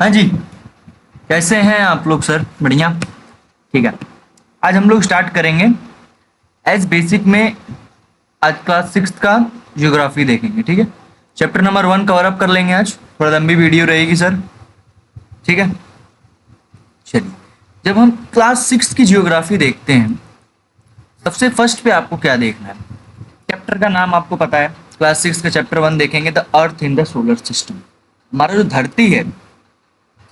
हाँ जी। कैसे हैं आप लोग सर? बढ़िया। ठीक है। आज हम लोग स्टार्ट करेंगे एज बेसिक में। आज क्लास सिक्स का ज्योग्राफी देखेंगे। ठीक है। चैप्टर नंबर 1 कवर अप कर लेंगे आज। थोड़ा लंबी वीडियो रहेगी सर। ठीक है। चलिए, जब हम क्लास सिक्स की ज्योग्राफी देखते हैं, सबसे फर्स्ट पे आपको क्या देखना है? चैप्टर का नाम आपको पता है। क्लास सिक्स का चैप्टर 1 देखेंगे, the earth in the solar system. हमारा जो धरती है,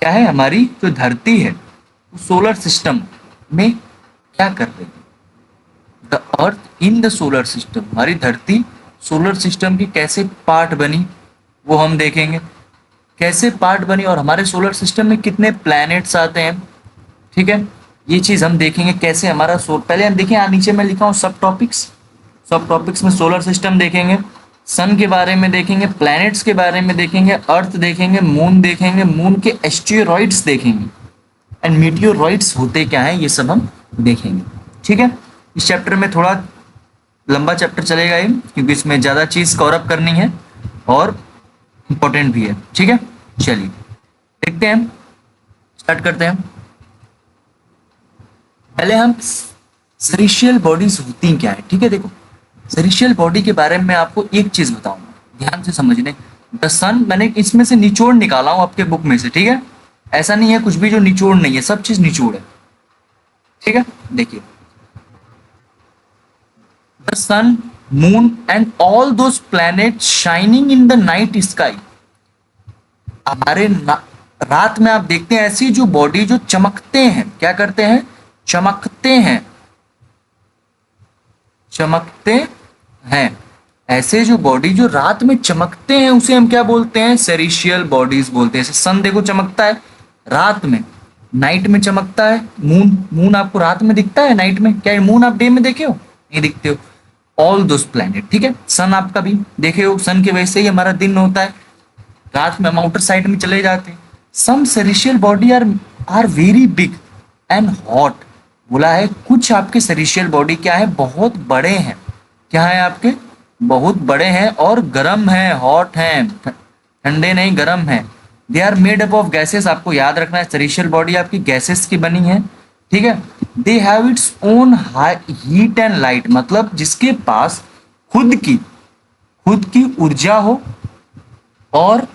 क्या है? हमारी जो धरती है वो सोलर सिस्टम में क्या कर रही है? The earth in the solar system, हमारी धरती सोलर सिस्टम की कैसे पार्ट बनी वो हम देखेंगे। कैसे पार्ट बनी और हमारे सोलर सिस्टम में कितने प्लैनेट्स आते हैं। ठीक है, ये चीज हम देखेंगे। कैसे हमारा पहले हम देखें, यहाँ नीचे मैं लिखा हूँ सब टॉपिक्स। सब टॉपिक्स में सोलर सिस्टम देखेंगे, सन के बारे में देखेंगे, प्लैनेट्स के बारे में देखेंगे, अर्थ देखेंगे, मून देखेंगे, मून के एस्टेरॉइड्स देखेंगे, एंड मीटियोरॉइड्स होते क्या है ये सब हम देखेंगे। ठीक है। इस चैप्टर में थोड़ा लंबा चैप्टर चलेगा ये, क्योंकि इसमें ज़्यादा चीज़ कवर अप करनी है और इम्पोर्टेंट भी है। ठीक है, चलिए देखते हैं, स्टार्ट करते हैं। पहले हम सेरेशियल बॉडीज होती क्या है। ठीक है, देखो सेरेशियल बॉडी के बारे में मैं आपको एक चीज बताऊंगा, ध्यान से समझने। द सन मैंने इसमें से निचोड़ निकाला हूं आपके बुक में से। ठीक है, ऐसा नहीं है कुछ भी जो निचोड़ नहीं है, सब चीज निचोड़ है। ठीक है, देखिए, the sun, moon and all those planet shining in the night sky. हमारे रात में आप देखते हैं ऐसी जो बॉडी जो चमकते हैं, क्या करते हैं? चमकते हैं, चमकते हैं। ऐसे जो बॉडी जो रात में चमकते हैं उसे हम क्या बोलते हैं? सेरेशियल बॉडीज बोलते हैं। जैसे सन देखो चमकता है रात में, नाइट में चमकता है। मून, मून आपको रात में दिखता है, नाइट में? क्या मून आप डे में देखे हो? नहीं दिखते हो। All those planet. ठीक है, सन आपका भी देखे हो, सन की वजह से ही हमारा दिन होता है। रात में हम आउटर साइड में चले जाते हैं। Some celestial body are very big and hot. बोला है कुछ आपके सेरेशियल बॉडी क्या है? बहुत बड़े हैं। क्या है आपके? बहुत बड़े हैं और गर्म हैं, हॉट हैं, ठंडे नहीं गर्म हैं। They are made up of gases. आपको याद रखना है सेरेशियल बॉडी आपकी गैसेस की बनी है। ठीक है, they have its own heat and light, मतलब जिसके पास खुद की ऊर्जा हो और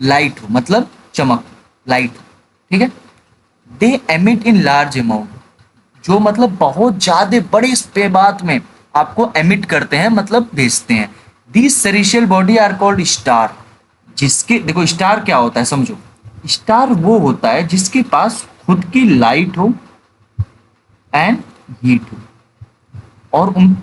लाइट हो, मतलब चमक, लाइट हो। ठीक है, दे एमिट इन लार्ज अमाउंट, जो मतलब बहुत ज्यादा बड़े स्पेबात में आपको एमिट करते हैं, मतलब भेजते हैं। These celestial body are called star. जिसके, देखो स्टार क्या होता है समझो। स्टार वो होता है जिसके पास खुद की लाइट हो एंड हीट हो, और उन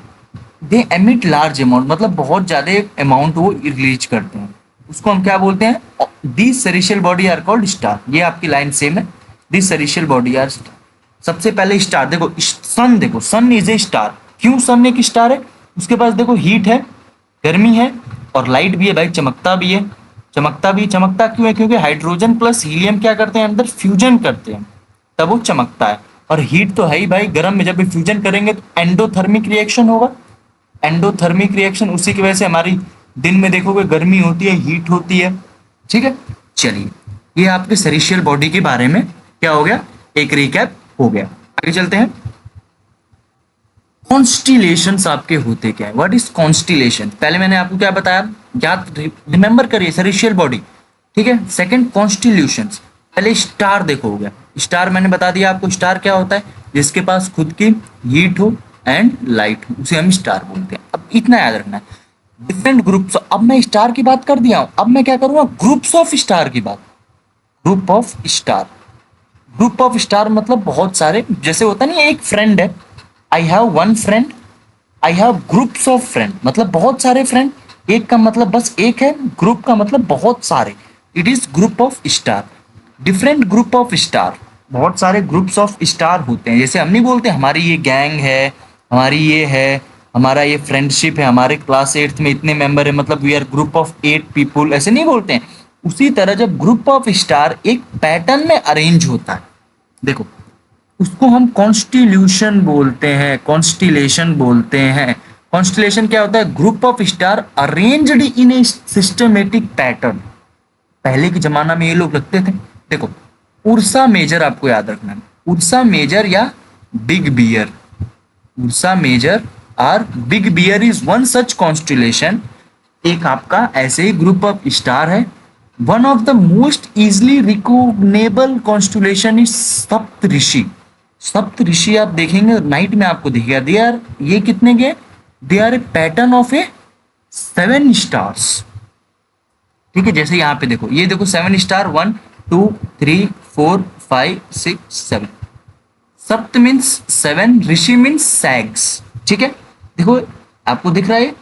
दे एमिट लार्ज अमाउंट, मतलब बहुत ज्यादा अमाउंट वो रिलीज करते हैं। उसको हम क्या बोलते हैं? These celestial body are called star. ये आपकी लाइन सेम है, these celestial body are star. सबसे पहले स्टार देखो, सन देखो, सन इज ए स्टार। क्यों सन एक स्टार है? उसके पास देखो हीट है, गर्मी है और लाइट भी है भाई, चमकता भी है। चमकता क्यों है? क्योंकि हाइड्रोजन प्लस हीलियम क्या करते हैं? अंदर फ्यूजन करते हैं, तब वो चमकता है। और हीट तो है ही भाई, गर्म में जब भी फ्यूजन करेंगे तो एंडोथर्मिक रिएक्शन होगा। एंडोथर्मिक रिएक्शन, उसी की वजह से हमारी दिन में देखोगे गर्मी होती है, हीट होती है। ठीक है, चलिए ये आपके सेरेशियल बॉडी के बारे में क्या हो गया, एक रिकैप हो गया। आगे चलते हैं। कॉन्स्टिलेशंस आपके होते क्या है? What is constellation? पहले मैंने आपको क्या बताया, याद रिमेंबर करिए, सेरेशियल बॉडी। ठीक है, सेकंड कॉन्स्टिल्यूशंस। पहले स्टार देखो हो गया, स्टार मैंने बता दिया आपको। स्टार क्या होता है? जिसके पास खुद की हीट हो एंड लाइट हो, उसे हम स्टार बोलते हैं। अब इतना याद रखना है। डिफरेंट ग्रुप्स, अब मैं स्टार की बात कर दिया हूं, अब मैं क्या करूंगा? ग्रुप्स ऑफ स्टार की बात। Group of star, group of star मतलब बहुत सारे, जैसे होता नहीं एक फ्रेंड है, I have one friend, I have groups of friend, मतलब बहुत सारे फ्रेंड। एक का मतलब बस एक है, ग्रुप का मतलब बहुत सारे। It is group of star. Different group of star, बहुत सारे ग्रुप्स ऑफ स्टार होते हैं। जैसे हम नहीं बोलते हमारी ये गैंग है, हमारी ये है, हमारा ये फ्रेंडशिप है, हमारे क्लास 8th में इतने मेंबर है, मतलब we are group of 8 people, ऐसे नहीं बोलते हैं। उसी तरह जब ग्रुप ऑफ स्टार एक पैटर्न में अरेंज होता है, देखो उसको हम कॉन्स्टिल्यूशन बोलते हैं, कॉन्स्टिलेशन बोलते हैं। कॉन्स्टिलेशन क्या होता है? Group of star arranged in a systematic pattern. पहले के जमाना में ये लोग रखते थे। देखो, उर्सा मेजर आपको याद रखना है, उर्सा मेजर या बिग बियर, उर्सा मेजर और Big Bear is one such constellation, एक आपका ऐसे ही ग्रुप ऑफ स्टार है। One of the most easily recognizable constellation is Saptarishi. Saptarishi आप देखेंगे नाइट में आपको दिखेगा, दे आर, ये कितने के, they are a pattern of a 7 stars. ठीक है, जैसे यहाँ पे देखो, ये देखो 7 स्टार, 1 2 3 4 5 6 7, सप्त मीन्स 7, ऋषि मीन्स सैग्स। ठीक है, देखो आपको दिख रहा है,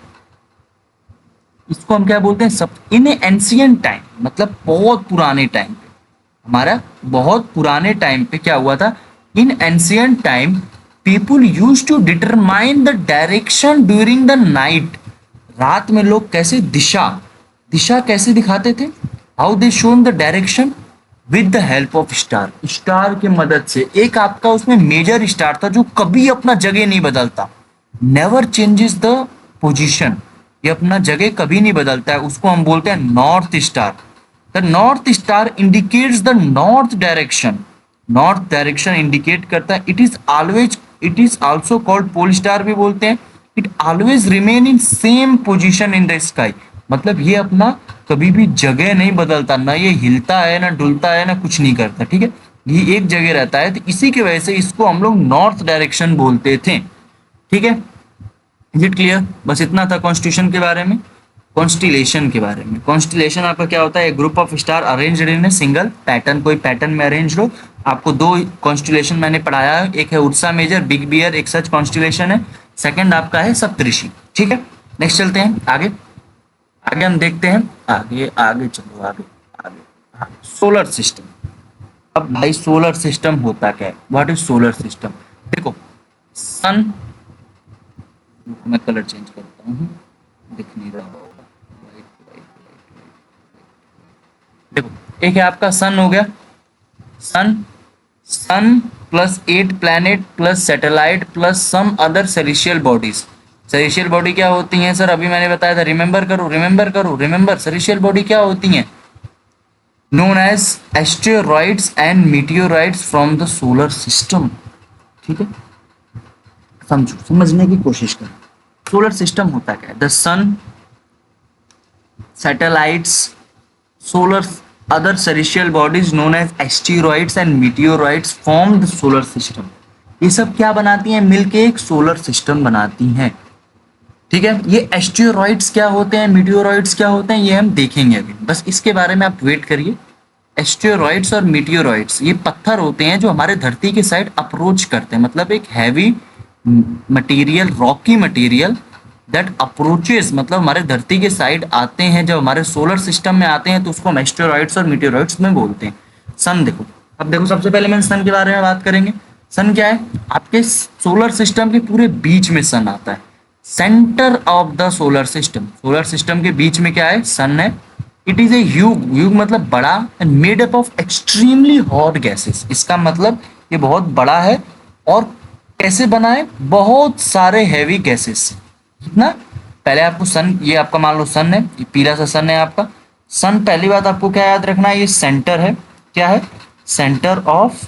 इसको हम क्या बोलते हैं, सप्त। इन एंशियंट टाइम, मतलब बहुत पुराने टाइम पे, हमारा बहुत पुराने टाइम पे क्या हुआ था, in ancient time people use to determine the direction during the night. रात में लोग कैसे दिशा दिशा कैसे दिखाते थे, how they shown the direction, with the help of star, star की मदद से। एक आपका उसमें मेजर स्टार था जो कभी अपना जगह नहीं बदलता, नेवर चेंजेस द पोजीशन, ये अपना जगह कभी नहीं बदलता है, उसको हम बोलते हैं north star. The north star indicates the north direction, north direction indicate करता है। It is always, it is also called pole star भी बोलते हैं। It always remain in same position in the sky, मतलब ये अपना कभी भी जगह नहीं बदलता, ना ये हिलता है ना डुलता है ना कुछ नहीं करता। ठीक है, ये एक जगह रहता है, तो इसी की वजह से इसको हम लोग नॉर्थ डायरेक्शन बोलते थे। ठीक है, इज इट क्लियर? बस इतना था कॉन्स्टिट्यूशन के बारे में। कॉन्स्टिलेशन के बारे में, कॉन्स्टिलेशन आपका क्या होता है, group of star arranged in a single pattern, कोई पैटर्न में अरेंज हो। आपको दो कॉन्स्टिलेशन मैंने पढ़ाया है, एक है उर्सा मेजर, बिग बियर, एक सच कॉन्स्टिलेशन है। सेकंड आपका है सप्तऋषि। ठीक है, नेक्स्ट चलते हैं आगे। आगे हम देखते हैं, आगे आगे चलो, आगे आगे, हाँ, सोलर सिस्टम। अब भाई सोलर सिस्टम होता क्या है, व्हाट इज सोलर सिस्टम? देखो, सन, मैं कलर चेंज करता हूँ, दिख नहीं रहा होगा, देखो एक है आपका सन हो गया, sun, sun plus 8 planet plus satellite plus some other celestial bodies. Celestial body क्या होती हैं सर, अभी मैंने बताया था, रिमेंबर करो रिमेंबर करो रिमेंबर, सेलेस्टियल बॉडी क्या होती हैं, known as asteroids and meteoroids from the solar system. ठीक है, समझो, समझने की कोशिश करो। सोलर सिस्टम होता क्या है, the sun, satellites, solar other celestial bodies known as asteroids and meteoroids form the solar system. ये सब क्या बनाती हैं, मिलके एक सोलर सिस्टम बनाती हैं। ठीक है, ये एस्टेरॉइड्स क्या होते हैं, मीटियोराइड्स क्या होते हैं, ये हम देखेंगे अभी, बस इसके बारे में आप वेट करिए। एस्टेरॉइड्स और मीटियोराइड्स ये पत्थर होते हैं जो हमारे धरती के साइड अप्रोच करते हैं, मतलब एक heavy material, Rocky material that approaches, मतलब हमारे धरती के साइड आते हैं, जब हमारे सोलर सिस्टम में आते हैं तो उसको हम एस्टेरॉइड्स और मीटियोराइड्स में बोलते हैं। सन देखो, अब देखो सबसे पहले मैं सन के बारे में बात करेंगे। सन क्या है, आपके सोलर सिस्टम के पूरे बीच में सन आता है, centre of the solar system. Solar system के बीच में क्या है, सन है। It is A Hugh, Hugh मतलब बड़ा, and made up of extremely hot gases. इसका मतलब ये बहुत बड़ा है, और कैसे बना है, बहुत सारे हैवी गैसेस। कितना, पहले आपको सन, ये आपका मान लो सन है, ये पीला सा सन है आपका। सन, पहली बात आपको क्या याद रखना है, ये सेंटर है, क्या है, centre of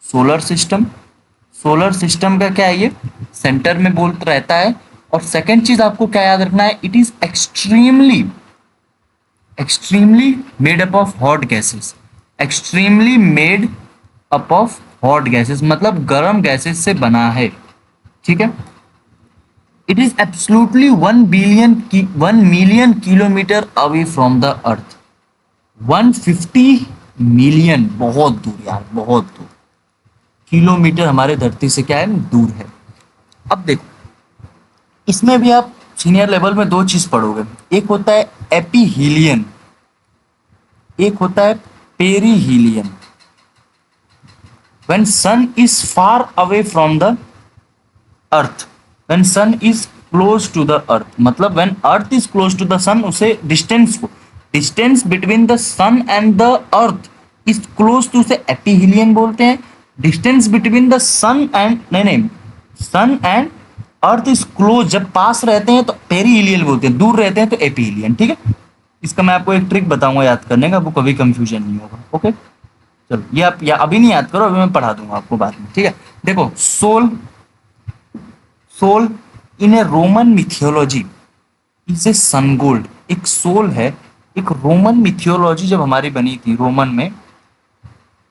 solar system. Solar system का क्या है, ये सेंटर में बोलता रहता है। और सेकंड चीज आपको क्या याद रखना है, it is extremely, extremely made up of hot gases. Extremely made up of hot gases मतलब गर्म गैसेस से बना है। ठीक है, it is absolutely 1 million kilometre away from the earth. 150 million, बहुत दूर यार, बहुत दूर किलोमीटर हमारे धरती से क्या है, दूर है। अब देखो, इसमें भी आप सीनियर लेवल में दो चीज पढ़ोगे, एक होता है एपीहीलियन, एक होता है perihelion. When sun is far away from the earth, when sun is close to the earth, मतलब when earth is close to the sun, उसे डिस्टेंस को, distance between the sun and the earth is close to, उसे aphelion बोलते हैं। Distance between the sun and, नहीं, sun and earth is close, जब पास रहते हैं तो पेरीहीलियन बोलते हैं, दूर रहते हैं तो एपीहीलियन। ठीक है, इसका मैं आपको एक ट्रिक बताऊंगा याद करने का, वो कभी कंफ्यूजन नहीं होगा। ओके, चलो ये आप या अभी नहीं याद करो, अभी मैं पढ़ा दूंगा आपको बाद में, ठीक है। देखो, sol, sol in a Roman mythology is a sun god. एक सोल है, एक रोमन मिथियोलॉजी जब हमारी बनी थी रोमन में,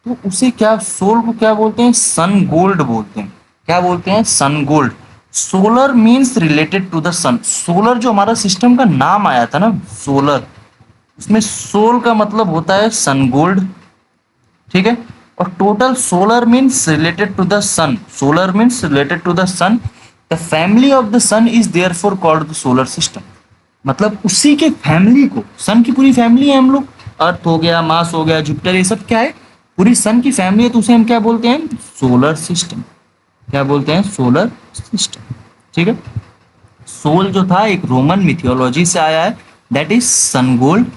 तो उसे क्या, सोल को क्या बोलते हैं, सन गोल्ड बोलते हैं। क्या बोलते हैं, sun god. Solar means related to the sun. Solar जो हमारा सिस्टम का नाम आया था ना, सोलर, उसमें सोल का मतलब होता है सन गोल्ड, ठीक है। और total solar means related to the sun, solar means related to the sun, the family of the sun is therefore called the solar system. मतलब उसी के फैमिली को, सन की पूरी फैमिली है हम लोग, अर्थ हो गया, मार्स हो गया, जुपिटर, ये सब क्या है, पूरी सन की फैमिली है, तो उसे हम क्या बोलते हैं, सोलर सिस्टम। क्या बोलते हैं, सोलर सिस्टम, ठीक है। सोल जो था एक रोमन मिथियोलॉजी से आया है, that is sun gold,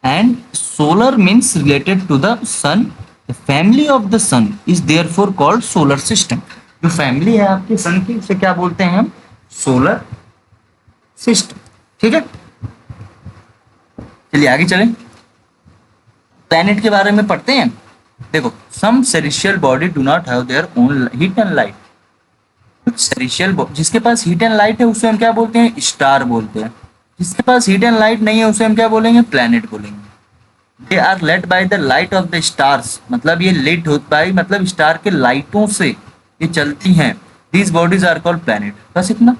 and solar means related to the sun, the family of the sun is therefore called solar system. जो फैमिली है आपके सन की, उसे क्या बोलते हैं हम, सोलर सिस्टम, ठीक है। चलिए आगे चलें, प्लैनेट के बारे में पढ़ते हैं। देखो, some celestial body do not have their own heat and light. कुछ सेरेशियल, जिसके पास हीट एंड लाइट है उसे हम क्या बोलते हैं, स्टार बोलते हैं। जिसके पास हीट एंड लाइट नहीं है उसे हम क्या बोलेंगे, प्लैनेट बोलेंगे। They are lit by the light of the stars, मतलब ये लेट होता है, मतलब स्टार के लाइटों से ये चलती हैं। These bodies are called planet. बस इतना।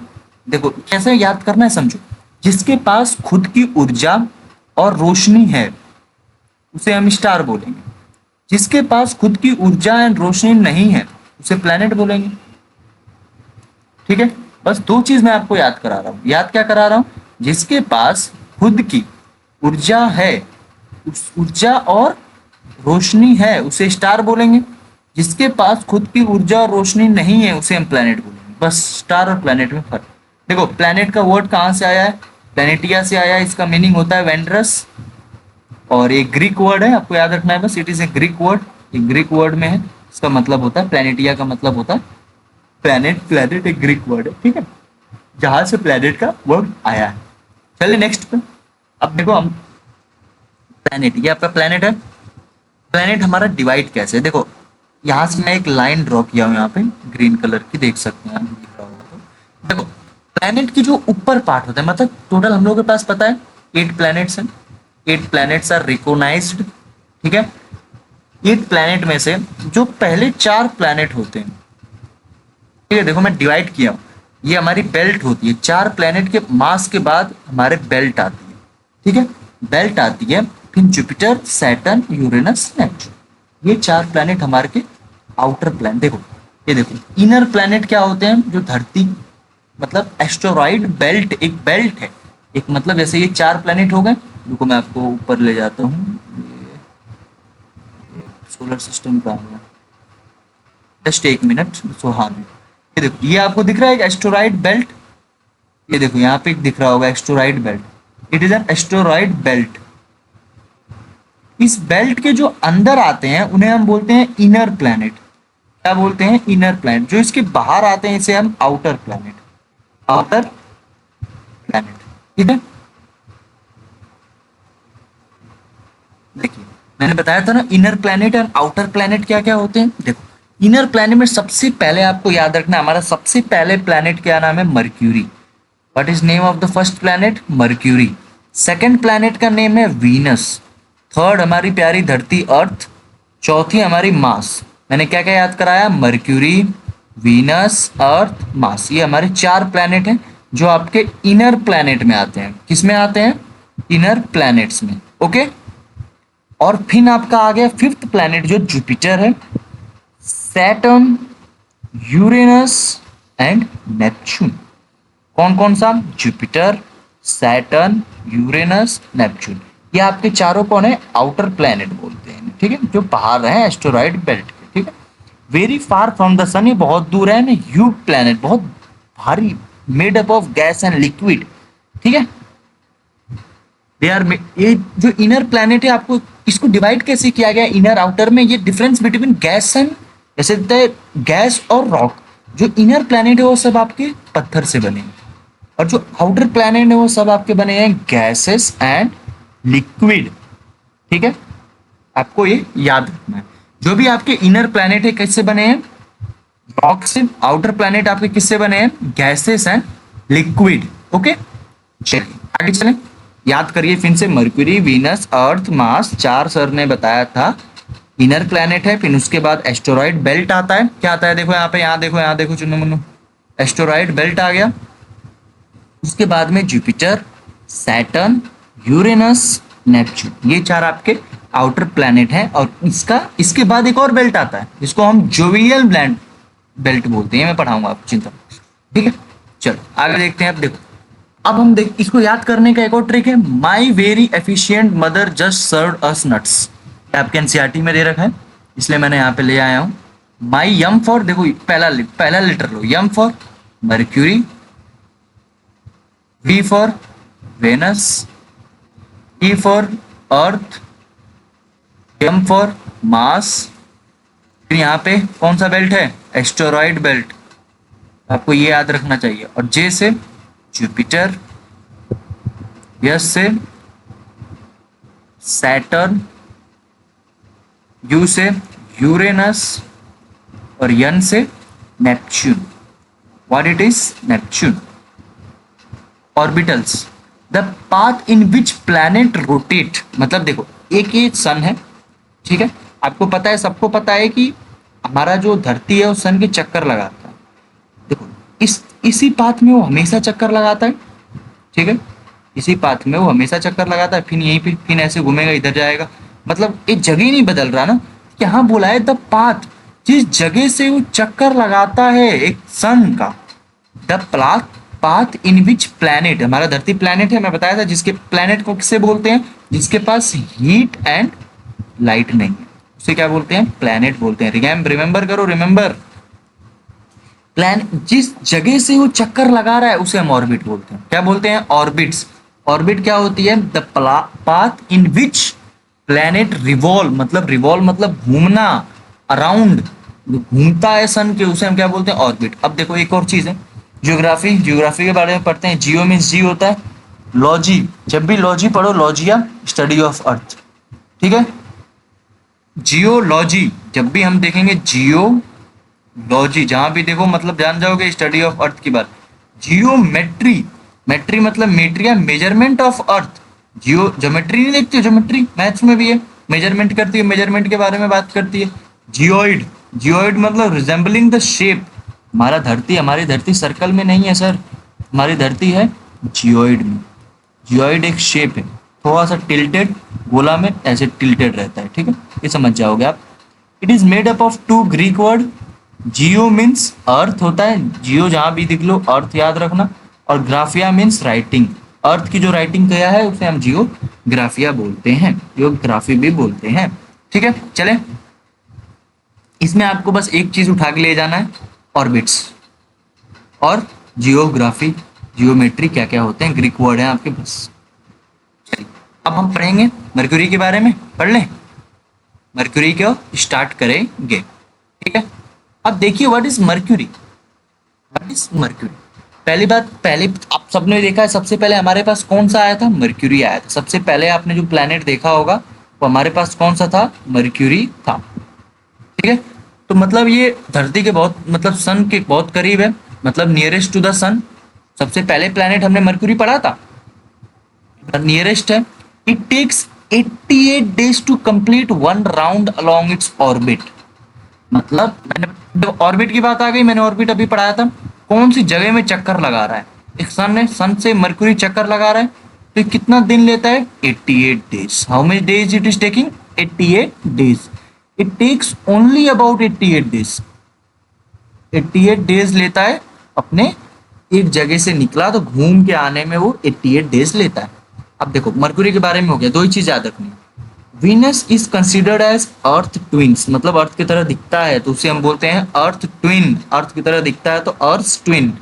देखो कैसे याद करना है, समझो। जिसके पास खुद की ऊर्जा और रोशनी है उसे हम स्टार बोलेंगे। जिसके पास खुद की ऊर्जा एंड रोशनी नहीं है उसे प्लैनेट बोलेंगे, ठीक है। बस दो चीज मैं आपको याद करा रहा हूँ। याद क्या करा रहा हूँ, जिसके पास खुद की ऊर्जा है, उस ऊर्जा और रोशनी है उसे स्टार बोलेंगे। जिसके पास खुद की ऊर्जा और रोशनी नहीं है उसे हम प्लैनेट बोलेंगे। बस स्टार और प्लैनेट में फर्क। देखो, प्लैनेट का वर्ड कहाँ से आया है, प्लैनेटिया से आया है। इसका मीनिंग होता है वेंड्रस, और एक ग्रीक वर्ड है, आपको याद रखना है बस, it is A Greek word, एक ग्रीक वर्ड में है। इसका मतलब होता है, प्लैनेटिया का मतलब होता है प्लैनेट। प्लैनेट एक ग्रीक वर्ड है, ठीक है, जहां से प्लैनेट का वर्ड आया है। चलिए नेक्स्ट पे। अब देखो हम, प्लैनेट, ये आपका प्लैनेट है। प्लैनेट हमारा डिवाइड कैसे है, देखो यहाँ से मैं एक लाइन ड्रॉ किया हूँ यहाँ पे ग्रीन कलर की, देख सकते हैं आप, दिख रहा होगा तो। देखो, प्लैनेट की जो ऊपर पार्ट होता है, मतलब टोटल हम लोगों के पास पता है 8 प्लैनेट्स हैं। 8 प्लैनेट्स आर रिकॉग्नाइज्ड, ठीक है। 8 प्लैनेट में से जो पहले 4 प्लैनेट होते हैं, ठीक है, देखो मैं डिवाइड किया हूँ, ये हमारी बेल्ट होती है। 4 प्लैनेट के मास के बाद हमारे बेल्ट आती है, ठीक है, बेल्ट आती है। फिर जुपिटर, सैटर्न, यूरेनस, नेपच्यून, ये 4 प्लैनेट हमारे के आउटर प्लैनेट। देखो ये देखो, इनर प्लैनेट क्या होते हैं, जो धरती, मतलब एस्टेरॉइड बेल्ट, एक बेल्ट है एक, मतलब जैसे ये 4 प्लैनेट हो गए। रुको मैं आपको ऊपर ले जाता हूँ, सोलर सिस्टम का है, जस्ट एक मिनट। सो हाँ, ये देखो, ये आपको दिख रहा है एक एस्टेरॉइड बेल्ट। ये देखो यहाँ पे एक दिख रहा होगा asteroid belt, it is an asteroid belt. इस बेल्ट के जो अंदर आते हैं उन्हें हम बोलते हैं इनर प्लैनेट। क्या बोलते हैं, इनर प्लैनेट। जो इसके बाहर आते हैं इसे हम आउटर प्लैनेट, आउटर प्लैनेट, ठीक है। देखिए मैंने बताया था ना, इनर प्लैनेट और आउटर प्लैनेट क्या क्या होते हैं। देखो, इनर प्लैनेट में सबसे पहले आपको याद रखना, हमारा सबसे पहले प्लैनेट क्या नाम है, mercury. What is name of the first planet, mercury. Second planet का नेम है वीनस। थर्ड हमारी प्यारी धरती अर्थ। चौथी हमारी मार्स। मैंने क्या क्या याद कराया, मर्क्यूरी, वीनस, अर्थ, मार्स। ये हमारे 4 प्लैनेट हैं जो आपके इनर प्लैनेट में आते हैं। किस में आते हैं, इनर प्लैनेट्स में, ओके। और फिर आपका आ गया 5th प्लैनेट जो जुपिटर है, सैटर्न, यूरेनस एंड नेपच्यून। कौन कौन सा, जुपिटर, सैटर्न, यूरेनस, नेपच्यून। ये आपके चारों कौन है, आउटर प्लैनेट बोलते हैं, ठीक है, जो बाहर है एस्टेरॉइड बेल्ट के, ठीक है। वेरी फार फ्रॉम द सन, ये बहुत दूर है ना, ह्यूज प्लैनेट, बहुत भारी, made up of gas and liquid, ठीक है। दे आर, ये जो इनर प्लैनेट है, आपको इसको डिवाइड कैसे किया गया इनर आउटर में, ये डिफरेंस बिटवीन गैस एंड, जैसे गैस और रॉक। जो इनर प्लैनेट है वो सब आपके पत्थर से बने हैं, और जो आउटर प्लैनेट है वो सब आपके बने हैं गैसेस एंड लिक्विड। ठीक है, आपको ये याद रखना है। जो भी आपके इनर प्लैनेट है किससे बने हैं, रॉक से। आउटर प्लैनेट आपके किससे बने हैं, गैसेस एंड लिक्विड। ओके, चलिए आगे चलें। याद करिए फिर से, मर्क्यूरी, वीनस, अर्थ, मार्स, चार सर ने बताया था इनर प्लैनेट है। फिर उसके बाद एस्टेरॉइड बेल्ट आता है। क्या आता है, देखो यहाँ पे, यहाँ देखो चुन्नू मुन्नू, एस्टेरॉइड बेल्ट आ गया। उसके बाद में जुपिटर, सैटर्न, यूरेनस, नेपच्यून, ये चार आपके आउटर प्लैनेट हैं। और इसके बाद एक और बेल्ट आता है जिसको हम जोवियल बेल्ट बोलते हैं। मैं पढ़ाऊंगा आपको, चिंता मत। ठीक है, चलो आगे देखते हैं। अब देखो, अब हम इसको याद करने का एक और ट्रिक है। My very efficient mother just serve us nuts, आपके एनसीईआरटी में दे रखा है, इसलिए मैंने यहाँ पे ले आया हूँ। माई यम फॉर, देखो पहला लेटर लो, M for Mercury, V for Venus, E for Earth, M for Mars। फिर यहाँ पे कौन सा बेल्ट है, एस्टेरॉइड बेल्ट, आपको ये याद रखना चाहिए। और J से जुपिटर, S से सैटर्न, U से यूरेनस और N से Neptune. What it is, Neptune. Orbitals, the path in which planet rotate, मतलब देखो एक ये सन है, ठीक है, आपको पता है, सबको पता है कि हमारा जो धरती है वो सन के चक्कर लगाता है। देखो इसी पाथ में वो हमेशा चक्कर लगाता है। ठीक है, इसी पाथ में वो हमेशा चक्कर लगाता है, फिर यहीं पे फिर ऐसे घूमेगा, इधर जाएगा, मतलब एक जगह ही नहीं बदल रहा ना। यहाँ बोला है द पाथ, जिस जगह से वो चक्कर लगाता है एक सन का, the path in which planet, हमारा धरती प्लैनेट है, मैं बताया था, जिसके प्लैनेट को किससे बोलते हैं, जिसके पास हीट एंड लाइट नहीं है, उसे क्या बोलते हैं, प्लैनेट बोलते हैं। रिमेंबर करो, रिमेंबर, जिस जगह से वो चक्कर लगा रहा है उसे हम ऑर्बिट बोलते हैं। क्या बोलते हैं, ऑर्बिट्स। ऑर्बिट क्या होती है, the path in which planet revolve, मतलब घूमना, अराउंड, घूमता है सन के, उसे हम क्या बोलते हैं, ऑर्बिट। अब देखो एक और चीज है, ज्योग्राफी के बारे में पढ़ते हैं। जियो मीन्स जी होता है, लॉजी, जब भी लॉजी पढ़ो, लॉजिया स्टडी ऑफ अर्थ। ठीक है, जियोलॉजी, जब भी हम देखेंगे जियोलॉजी, जहां भी देखो मतलब जान जाओगे स्टडी ऑफ अर्थ की बात। जियोमेट्री, मेट्री मतलब metre, measurement of earth. Geometry नहीं देखते, ज्योमेट्री मैथ्स में भी है, मेजरमेंट करती है, मेजरमेंट के बारे में बात करती है। जियोइड मतलब रिजेंबलिंग द शेप, हमारी धरती सर्कल में नहीं है सर, हमारी धरती है जियोइड में। जियोइड एक शेप है, थोड़ा सा टिल्टेड, गोला में ऐसे टिल्टेड रहता है। ठीक है, ये समझ जाओगे आप। It is made up of two Greek word, geo means earth होता है, जियो जहां भी दिख लो अर्थ याद रखना, और ग्राफिया मीन्स राइटिंग, अर्थ की जो राइटिंग किया है उसे हम जियोग्राफिया बोलते हैं, जियोग्राफी भी बोलते हैं। ठीक है, चले, इसमें आपको बस एक चीज उठा के ले जाना है, ऑर्बिट्स और जियोग्राफी, जियोमेट्री क्या क्या होते हैं, ग्रीक वर्ड है आपके पास। चलिए अब हम पढ़ेंगे मर्क्यूरी के बारे में, पढ़ लें, मर्क्यूरी को स्टार्ट करेंगे। ठीक है, अब देखिए व्हाट इज मर्क्यूरी, पहले आप सबने देखा है, सबसे पहले हमारे पास कौन सा आया था, मर्क्यूरी आया था। सबसे पहले आपने जो प्लैनेट देखा होगा वो हमारे पास कौन सा था, मर्क्यूरी था। ठीक है, तो मतलब ये धरती के बहुत, मतलब सन के बहुत करीब है, मतलब नियरेस्ट टू द सन। सबसे पहले प्लैनेट हमने मर्क्यूरी पढ़ा था, नियरेस्ट है। It takes 88 days to complete one round along its orbit, मतलब मैंने ऑर्बिट की बात आ गई, मैंने ऑर्बिट अभी पढ़ाया था, कौन सी जगह में चक्कर लगा रहा है एक सन से मर्क्यूरी चक्कर लगा रहा है, तो कितना दिन लेता है, 88 days. How many days it is taking, 88 days. It takes only about 88 days, 88 days लेता है अपने एक जगह से निकला तो घूम के आने में वो 88 डेज लेता है। अब देखो मर्क्यूरी के बारे में हो गया, दो ही चीज याद रखनी है। Venus is considered as earth twins, मतलब अर्थ की तरह दिखता है तो उसे हम बोलते हैं अर्थ ट्विन, अर्थ की तरह दिखता है तो earth twin,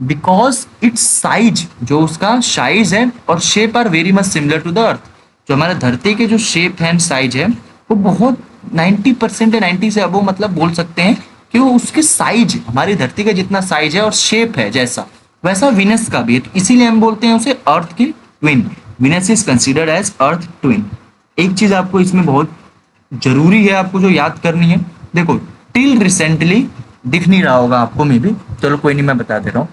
because its size, जो उसका साइज है और shape are very much similar to the earth. जो हमारे धरती के जो शेप है, साइज है, वो बहुत 90% है, 90 से अब मतलब बोल सकते हैं कि वो उसके साइज, हमारी धरती का जितना साइज है और शेप है जैसा, वैसा वीनस का भी है, तो इसीलिए हम बोलते हैं उसे अर्थ की twin. Venus is considered as earth twin. एक चीज आपको इसमें बहुत जरूरी है, आपको जो याद करनी है, देखो टिल रिसेंटली दिख नहीं रहा होगा आपको में भी, चलो कोई नहीं मैं बता दे रहा हूँ।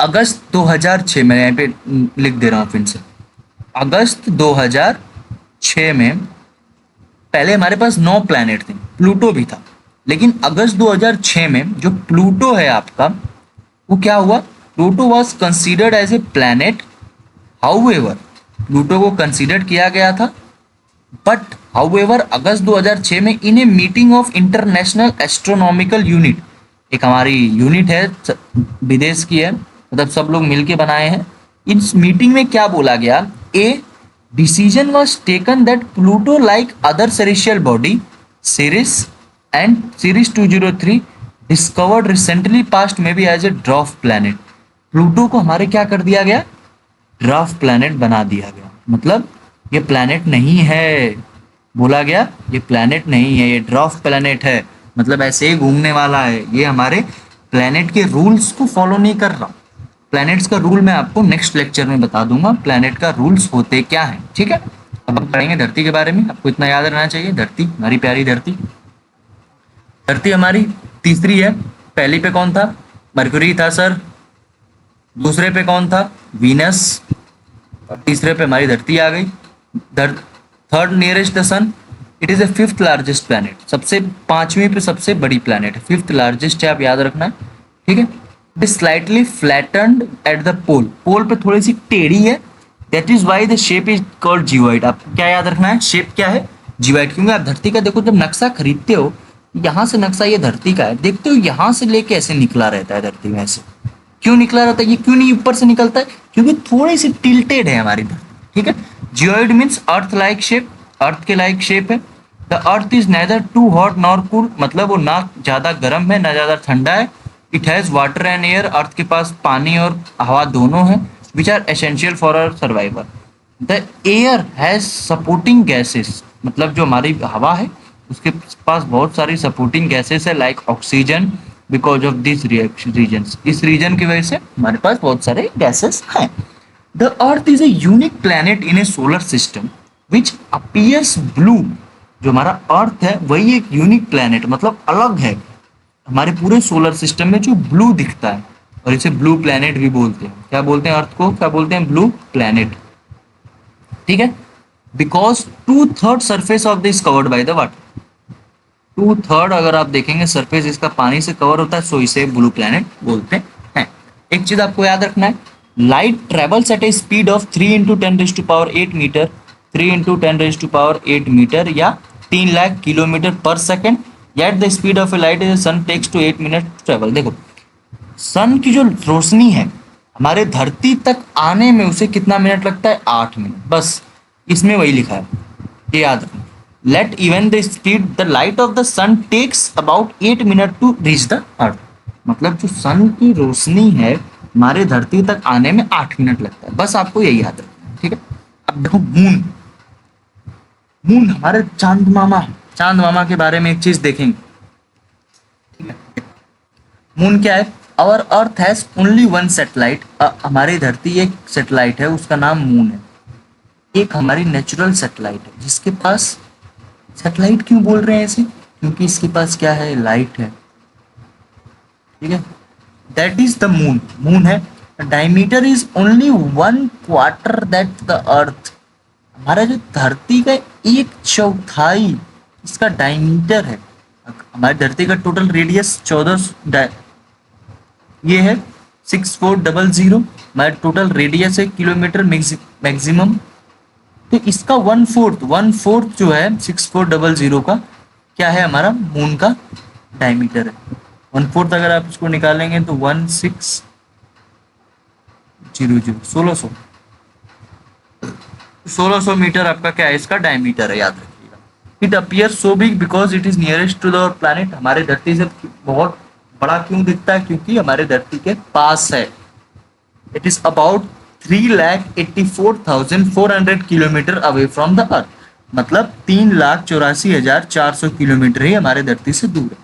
अगस्त 2006 में, यहाँ पे लिख दे रहा हूँ फिर से, अगस्त 2006 में पहले हमारे पास 9 प्लैनेट थे, प्लूटो भी था, लेकिन अगस्त 2006 में जो प्लूटो है आपका, वो क्या हुआ, Pluto was considered as a planet. However Pluto को कंसिडर किया गया था, बट हाउएवर अगस्त 2006 में in a meeting of international astronomical unit, एक हमारी यूनिट है विदेश की है, मतलब सब लोग मिलके बनाए हैं, इस मीटिंग में क्या बोला गया, a decision was taken that Pluto like other celestial body Ceres and Ceres 203 discovered recently past में भी as a dwarf planet. Pluto को हमारे क्या कर दिया गया, ड्वार्फ प्लैनेट बना दिया गया, मतलब ये प्लैनेट नहीं है, बोला गया ये प्लैनेट नहीं है, ये ड्वार्फ प्लैनेट है, मतलब ऐसे ही घूमने वाला है, ये हमारे प्लैनेट के रूल्स को फॉलो नहीं कर रहा। प्लैनेट्स का रूल मैं आपको नेक्स्ट लेक्चर में बता दूंगा, प्लैनेट का रूल्स होते क्या है, ठीक है। अब हम पढ़ेंगे धरती के बारे में, आपको इतना याद रहना चाहिए, धरती हमारी प्यारी धरती, धरती हमारी तीसरी है, पहली पे कौन था, मरकरी था सर, दूसरे पे कौन था, वीनस, तीसरे पे हमारी धरती आ गई, third nearest the sun, it is a fifth largest planet, सबसे पांचवी पे सबसे बड़ी प्लैनेट है, फिफ्थ लार्जेस्ट है, आप याद रखना है, ठीक है। It is slightly flattened at the pole, pole पे थोड़ी सी टेढ़ी है, that is why the shape is called geoid. आपको क्या याद रखना है, शेप क्या है, जियोइड, क्योंकि आप धरती का देखो जब नक्शा खरीदते हो, यहाँ से नक्शा ये धरती का है, देखते हो यहाँ से लेके ऐसे निकला रहता है धरती में, ऐसे क्यों निकला रहता है, ये क्यों नहीं ऊपर से निकलता है, क्योंकि थोड़ी सी टिल्टेड है हमारी धरती, ठीक है। Geoid means earth like shape, earth के लाइक शेप है। The earth is neither too hot nor cool, मतलब वो ना ज्यादा गर्म है ना ज्यादा ठंडा है। It has water and air, earth के पास पानी और हवा दोनों है, which are essential for our survival. The air has supporting gases, मतलब जो हमारी हवा है उसके पास बहुत सारी सपोर्टिंग गैसेस है, like oxygen, because of this reason, इस रीजन की वजह से हमारे पास बहुत सारे गैसेस हैं। The earth is a unique planet in a solar system which appears blue, जो हमारा अर्थ है वही एक यूनिक प्लैनेट, मतलब अलग है हमारे पूरे सोलर सिस्टम में, जो ब्लू दिखता है, और इसे ब्लू प्लैनेट भी बोलते हैं। क्या बोलते हैं अर्थ को, क्या बोलते हैं, ब्लू प्लैनेट, ठीक है। Because 2/3 surface of this covered by the water, 2/3 अगर आप देखेंगे सरफेस इसका पानी से कवर होता है, सो इसे ब्लू प्लैनेट बोलते हैं। एक चीज आपको याद रखना है, light travels at a speed of 3 × 10⁸ metre, 3 × 10⁸ metre या 3 लाख किलोमीटर पर second, yet the speed of a light is sun takes to 8 minute travel. देखो सन की जो रोशनी है हमारे धरती तक आने में उसे कितना मिनट लगता है, 8 मिनट, बस इसमें वही लिखा है, ये याद रखना। Let even the speed the light of the sun takes about 8 minute to reach the earth, मतलब जो सन की रोशनी है हमारे धरती तक आने में 8 मिनट लगता है, बस आपको यही याद रखना है, ठीक है। अब देखो मून, मून हमारे चांद मामा के बारे में एक चीज देखेंगे, ठीक है। मून क्या है, our earth has only one satellite, हमारी धरती एक सैटेलाइट है, उसका नाम मून है, एक हमारी नेचुरल सैटेलाइट है, जिसके पास, सैटेलाइट क्यों बोल रहे हैं इसे, क्योंकि इसके पास क्या है, लाइट है, ठीक है, that is the moon, moon है। Diameter is only 1/4 that the earth, हमारा जो धरती का 1/4 इसका डायमीटर है, हमारी धरती का टोटल रेडियस 14 ये है 6400, हमारा टोटल रेडियस है किलोमीटर मैक्सिमम, तो इसका 1/4 जो है 6400 का क्या है, हमारा मून का डायमीटर है। 1/4 अगर आप इसको निकालेंगे तो 1600 1600 मीटर आपका क्या है, इसका डायमीटर है, याद रखिएगा। It appear so big because it is nearest to the planet, हमारे धरती से बहुत बड़ा क्यों दिखता है, क्योंकि हमारे धरती के पास है। It is about 3,84,400 kilometre away from the earth, मतलब 3,84,400 किलोमीटर ही हमारे धरती से दूर है,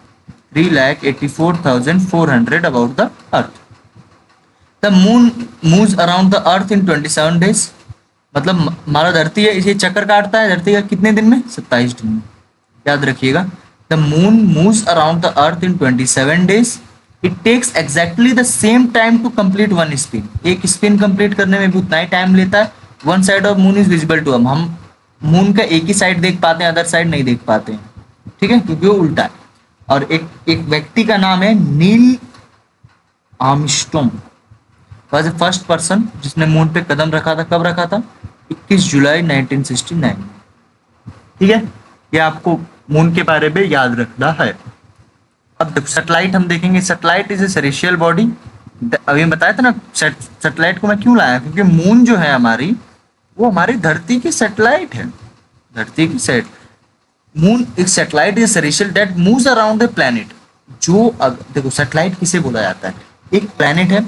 3,84,400 about the earth. The moon moves around the earth in 27 days, मतलब हमारा धरती है, इसे चक्कर काटता है धरती का कितने दिन में? 27 दिन में। याद रखिएगा, the moon moves around the earth in 27 days। It takes exactly the same time to complete one spin. एक स्पिन कंप्लीट करने में भी उतना ही टाइम लेता है। One side of moon is visible to हम मून का एक ही साइड देख पाते हैं, अदर साइड नहीं देख पाते हैं, ठीक है, क्योंकि वो उल्टा है। और एक एक व्यक्ति का नाम है Neil Armstrong, was the first person जिसने मून पे कदम रखा था। कब रखा था? 21 जुलाई 1969। ठीक है, ये आपको मून के बारे में याद रखना है। अब सैटेलाइट हम देखेंगे। Satellite is a celestial body. अभी बताया था ना सैटेलाइट को मैं क्यों लाया, क्योंकि मून जो है हमारी, वो हमारी धरती की सैटेलाइट है। धरती की सेट मून एक satellite is celestial that moves around the planet. जो देखो सैटेलाइट किसे बोला जाता है? एक प्लैनेट है,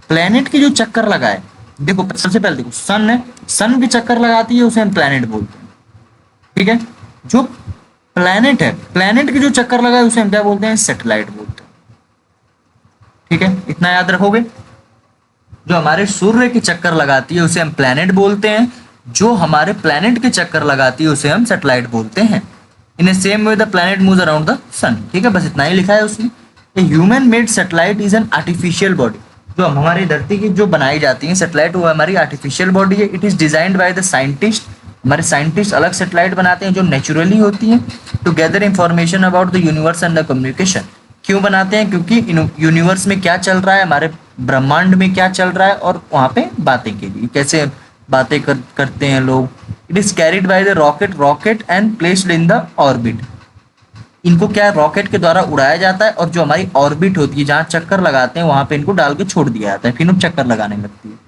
प्लैनेट के जो चक्कर लगाए, देखो सबसे पहले देखो सन है, सन के चक्कर लगाती है उसे हम प्लैनेट बोलते हैं। ठीक है, जो प्लैनेट है, प्लैनेट के जो चक्कर लगाए उसे हम क्या बोलते हैं? सैटेलाइट बोलते हैं। ठीक है, इतना याद रखोगे। जो हमारे सूर्य के चक्कर लगाती है उसे हम प्लैनेट बोलते हैं, जो हमारे प्लैनेट के चक्कर लगाती है उसे हम सैटेलाइट बोलते हैं। In a same way the planet moves around the sun. ठीक है, बस इतना ही लिखा है उसमें। A human made satellite is an artificial body. जो हमारी धरती की जो बनाई जाती है सैटेलाइट, वो हमारी आर्टिफिशियल बॉडी है। It is designed by the scientist. हमारे साइंटिस्ट अलग सैटेलाइट बनाते हैं जो नेचुरली होती हैं, to gather information about the universe and the communication. क्यों बनाते हैं? क्योंकि यूनिवर्स में क्या चल रहा है, हमारे ब्रह्मांड में क्या चल रहा है, और वहाँ पे बातें के लिए कैसे बातें करते हैं लोग। It is carried by the rocket and placed in the orbit. इनको क्या रॉकेट के द्वारा उड़ाया जाता है, और जो हमारी ऑर्बिट होती है जहाँ चक्कर लगाते हैं वहां पे इनको डाल के छोड़ दिया जाता है, फिर वो चक्कर लगाने लगती है।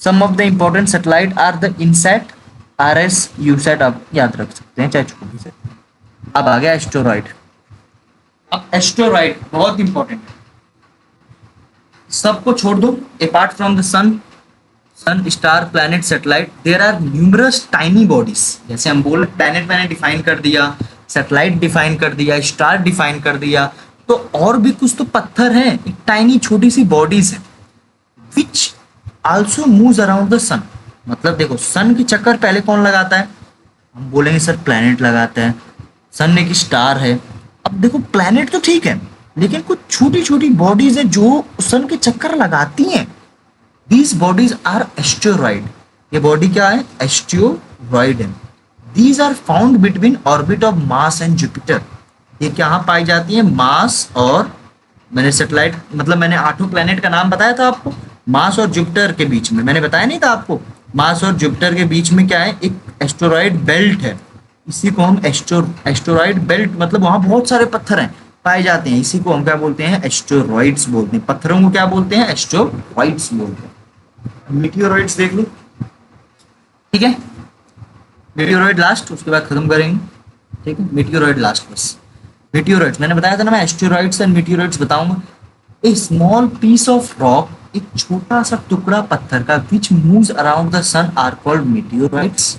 Some of the important satellite are the INSAT, RS, USAT. आप याद रख सकते हैं, चाहे छोड़ भी सकते हैं। अब आ गया एस्टेरॉइड। अब एस्टेरॉइड बहुत इंपॉर्टेंट है, सबको छोड़ दो। Apart from the sun, sun, star, planet, satellite, there are numerous tiny bodies. जैसे हम बोल प्लैनेट मैंने डिफाइन कर दिया, सैटेलाइट डिफाइन कर दिया, स्टार डिफाइन कर दिया, तो और भी कुछ तो पत्थर हैं, एक टाइनी छोटी सी बॉडीज है, which also moves around the sun. मतलब देखो सन की चक्कर पहले कौन लगाता है? हम बोलेंगे सर प्लैनेट लगाता है। सन एक स्टार है। अब देखो प्लैनेट तो ठीक है, लेकिन कुछ छोटी छोटी बॉडीज है जो सन के चक्कर लगाती हैं। These bodies are asteroid. ये बॉडी क्या है? एस्टेरॉइड है। These are found between orbit of Mars and Jupiter. ये कहाँ पाई जाती है? मार्स और, मैंने सैटेलाइट मतलब मैंने 8 प्लैनेट का नाम बताया था आपको, मार्स और जुपिटर के बीच में मैंने बताया नहीं था आपको? मार्स और जुपिटर के बीच में क्या है? एक एस्टेरॉइड बेल्ट है। इसी को हम एस्टेरॉइड बेल्ट, मतलब वहां बहुत सारे पत्थर हैं पाए जाते हैं, इसी को हम क्या बोलते हैं? एस्टेरॉइड्स बोलते हैं। पत्थरों को क्या बोलते हैं? एस्टेरॉइड्स बोलते हैं। मीटियोरॉइड्स देख लो, ठीक है, मीटियोरॉइड लास्ट, उसके बाद खत्म करेंगे। ठीक है, मीटियोरॉइड लास्ट बस। मीटियोरॉइड्स मैंने बताया था ना, मैं एस्टेरॉइड्स एंड मीटियोरॉइड्स बताऊंगा। A small piece of rock, एक छोटा सा टुकड़ा पत्थर का, which moves around the sun, are called meteoroids.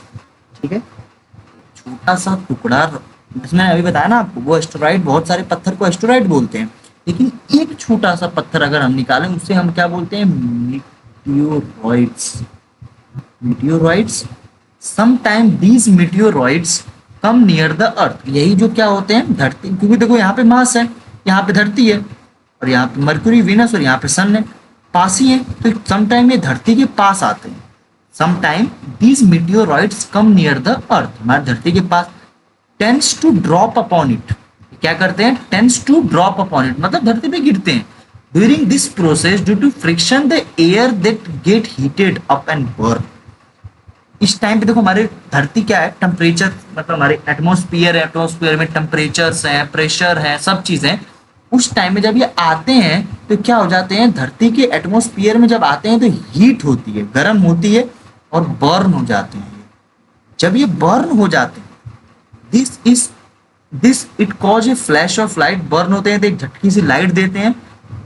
ठीक है, छोटा सा टुकड़ा, जिसमें अभी बताया ना आपको, वो एस्टेरॉइड, बहुत सारे पत्थर को एस्टेरॉइड बोलते हैं, लेकिन एक छोटा सा पत्थर अगर हम निकालें उससे हम क्या बोलते हैं? Meteoroids. Meteoroids, sometime these meteoroids come near the earth. यही जो क्या होते हैं? धरती, क्योंकि देखो यहाँ पे मार्स है, यहाँ पे धरती है, और यहाँ पे मरकुरी, वीनस, और यहाँ पे सन है, पास ही है, तो समटाइम ये धरती के पास आते हैं। Sometime these meteoroids come near the earth, हमारी धरती के पास, tends to drop upon it. क्या करते हैं? Tends to drop upon it, मतलब धरती पे गिरते हैं। During this process due to friction the air that get heated up and burn. इस टाइम पे देखो हमारे धरती क्या है? टेम्परेचर, मतलब हमारे एटमॉस्फेयर है, एटमॉस्फेयर में टेम्परेचर्स हैं, प्रेशर है, सब चीजें। उस टाइम में जब ये आते हैं तो क्या हो जाते हैं? धरती के एटमॉस्फेयर में जब आते हैं तो हीट होती है, गर्म होती है, और बर्न हो जाते हैं। जब ये बर्न हो जाते हैं, this it cause A flash of light, burn होते हैं तो एक झटकी सी लाइट देते हैं।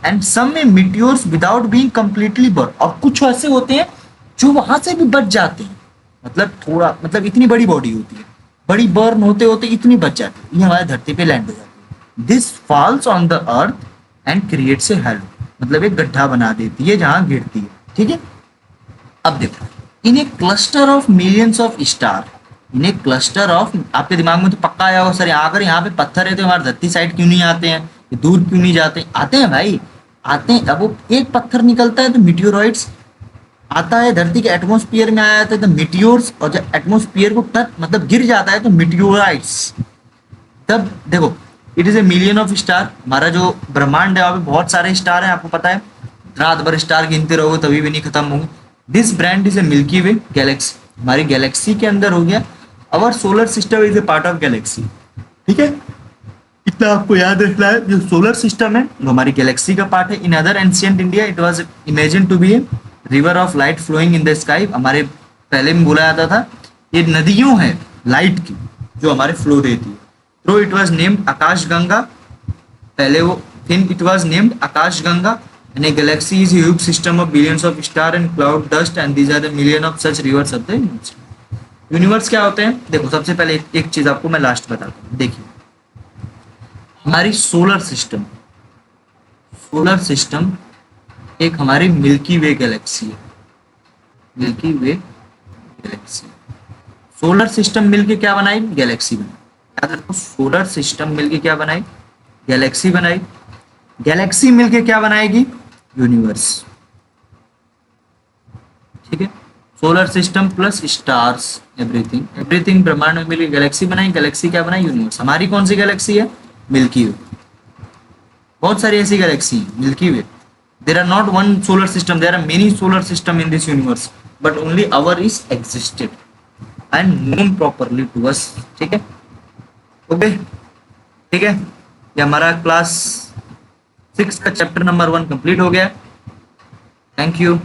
एंड सम में meteors without being completely burn, और कुछ ऐसे होते हैं जो वहां से भी बच जाते हैं, मतलब थोड़ा, मतलब इतनी बड़ी बॉडी होती है, बड़ी बर्न होते होते इतनी बच जाती है, ये हमारे धरती पे लैंड हो जाती है। This falls on the earth and creates a hello, मतलब एक गड्ढा बना देती है जहां गिरती है। ठीक है, अब देखो in a cluster of millions of star, in a cluster of, आपके दिमाग में तो पक्का आया होगा सर अगर यहाँ पे पत्थर है तो हमारे धरती साइड क्यों नहीं आते हैं, ये दूर क्यों नहीं जाते, आते हैं भाई, आते हैं। अब वो एक पत्थर निकलता है तो मिटियोरॉइड्स आता है, धरती के एटमॉस्फेयर में आया था तो मिटियोर्स, और जब एटमॉस्फेयर को टच मतलब गिर जाता है तो मिटियोराइट्स। तब देखो it is a million of star, हमारा जो ब्रह्मांड है वहाँ पे बहुत सारे स्टार हैं, आपको पता है, रात भर स्टार गिनते रहोगे तभी भी नहीं खत्म होंगे। This brand is a milky way Galaxy, हमारी गैलेक्सी के अंदर हो गया। Our solar system is a part of Galaxy, ठीक है, इतना आपको याद रखना है। जो सोलर सिस्टम है वो हमारी गैलेक्सी का पार्ट है। In other ancient India it was imagine to be a river of light flowing in the sky, हमारे पहले में बोला जाता था ये नदियों है लाइट की जो हमारे फ्लो देती है। तो it was named Akash Ganga, पहले वो then it was named Akash Ganga. And a galaxy is huge system of billions of star and cloud dust and these are the million of such rivers of the universe. Universe क्या होते हैं, देखो सबसे पहले एक चीज आपको मैं लास्ट बताता हूँ। देखिए हमारी सोलर सिस्टम, सोलर सिस्टम एक हमारी मिल्की वे गैलेक्सी है, मिल्की वे गैलेक्सी। सोलर सिस्टम मिलके क्या बनाई, गैलेक्सी बनाई। याद रखो सोलर सिस्टम मिलके क्या बनाई, गैलेक्सी बनाई। गैलेक्सी मिलके क्या बनाएगी, यूनिवर्स, ठीक है। Solar system plus stars everything, everything ब्रह्मांड में मिलकर गैलेक्सी बनाई, गैलेक्सी क्या बनाई, यूनिवर्स। हमारी कौन सी गैलेक्सी है, मिल्की वे। बहुत सारी ऐसी गैलेक्सी है milky way. There are not one solar system, there are many solar system in this universe, but only our is existed and known properly to us, ठीक है। ओके ठीक है, ये हमारा क्लास 6 का चैप्टर नंबर 1 कंप्लीट हो गया। Thank you.